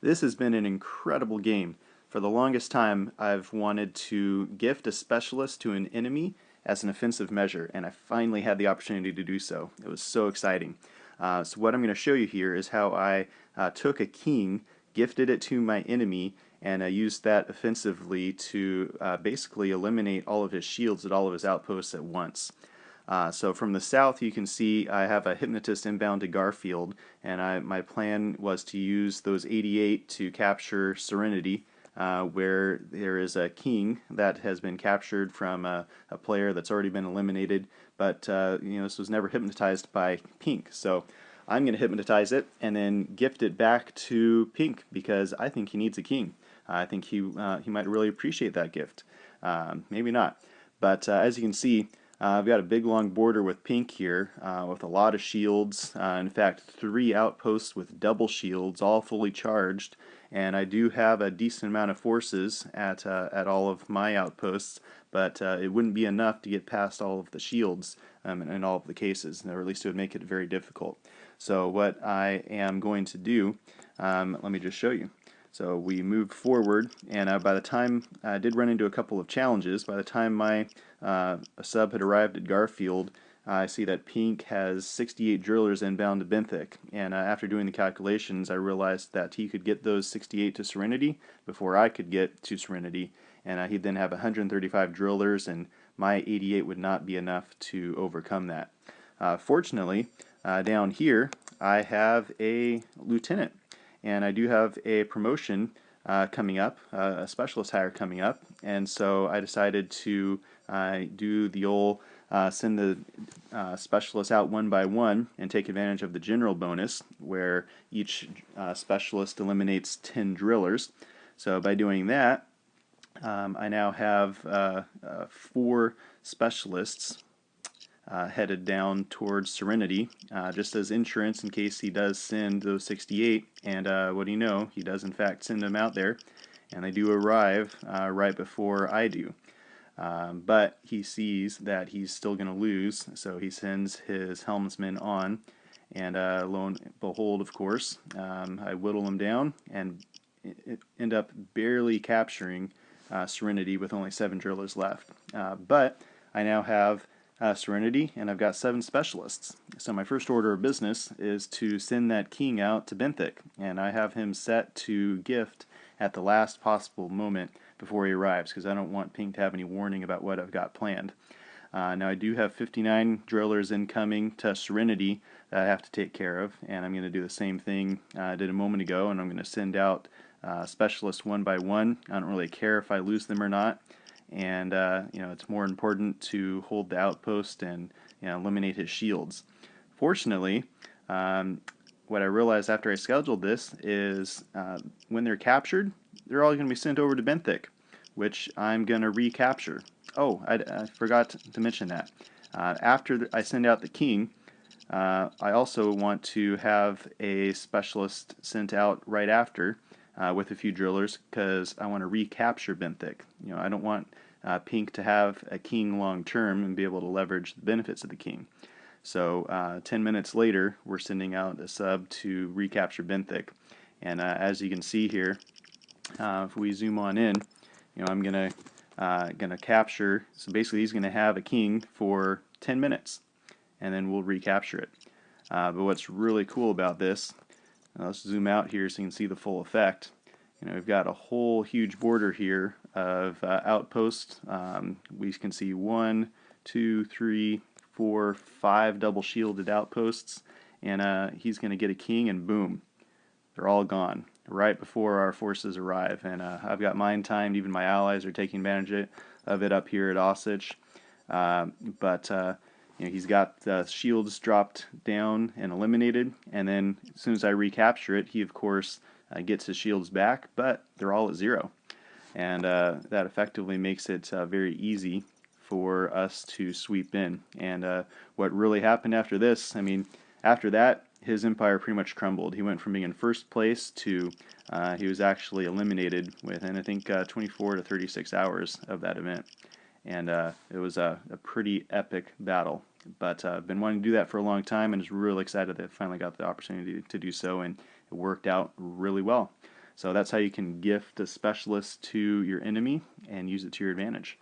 This has been an incredible game. For the longest time, I've wanted to gift a specialist to an enemy as an offensive measure, and I finally had the opportunity to do so. It was so exciting. So what I'm going to show you here is how I took a king, gifted it to my enemy, and I used that offensively to basically eliminate all of his shields at all of his outposts at once. So from the south, you can see I have a hypnotist inbound to Garfield, and my plan was to use those 88 to capture Serenity, where there is a king that has been captured from a player that's already been eliminated, but this was never hypnotized by Pink. So I'm going to hypnotize it and then gift it back to Pink because I think he needs a king. I think he might really appreciate that gift. Maybe not, but as you can see, I've got a big long border with Pink here with a lot of shields. In fact, 3 outposts with double shields, all fully charged, and I do have a decent amount of forces at all of my outposts, but it wouldn't be enough to get past all of the shields in all of the cases, or at least it would make it very difficult. So what I am going to do, let me just show you. So we moved forward, and by the time I did run into a couple of challenges, by the time my sub had arrived at Garfield, I see that Pink has 68 drillers inbound to Benthic, and after doing the calculations, I realized that he could get those 68 to Serenity before I could get to Serenity, and he'd then have 135 drillers, and my 88 would not be enough to overcome that. Fortunately, down here, I have a lieutenant. And I do have a promotion coming up, a specialist hire coming up, and so I decided to do the old send the specialists out one by one and take advantage of the general bonus, where each specialist eliminates 10 drillers. So by doing that, I now have 4 specialists headed down towards Serenity, just as insurance in case he does send those 68, and what do you know, he does in fact send them out there, and they do arrive right before I do. But he sees that he's still going to lose, so he sends his helmsman on, and lo and behold, of course, I whittle him down and end up barely capturing Serenity with only 7 drillers left. But I now have Serenity, and I've got 7 specialists. So my first order of business is to send that king out to Benthic, and I have him set to gift at the last possible moment before he arrives, because I don't want Pink to have any warning about what I've got planned. Now I do have 59 drillers incoming to Serenity that I have to take care of, and I'm going to do the same thing I did a moment ago, and I'm going to send out specialists one by one. I don't really care if I lose them or not, and it's more important to hold the outpost and eliminate his shields. Fortunately, what I realized after I scheduled this is when they're captured, they're all going to be sent over to Benthic, which I'm going to recapture. Oh, I forgot to mention that. After I send out the king, I also want to have a specialist sent out right after with a few drillers, because I want to recapture Benthic. I don't want Pink to have a king long term and be able to leverage the benefits of the king. So 10 minutes later, we're sending out a sub to recapture Benthic, and as you can see here, if we zoom on in, I'm gonna capture. So basically, he's gonna have a king for 10 minutes, and then we'll recapture it. But what's really cool about this, let's zoom out here so you can see the full effect. We've got a whole huge border here of outposts. We can see 1, 2, 3, 4, 5 double shielded outposts, and he's going to get a king, and boom, they're all gone right before our forces arrive. And I've got mine timed. Even my allies are taking advantage of it up here at Osage. He's got the shields dropped down and eliminated, and then as soon as I recapture it, he of course gets his shields back, but they're all at 0, and that effectively makes it very easy for us to sweep in. And what really happened after this, after that, his empire pretty much crumbled. He went from being in first place to he was actually eliminated within, I think, 24 to 36 hours of that event. And it was a pretty epic battle. But I've been wanting to do that for a long time, and is really excited that I finally got the opportunity to do so, and it worked out really well. So that's how you can gift a specialist to your enemy and use it to your advantage.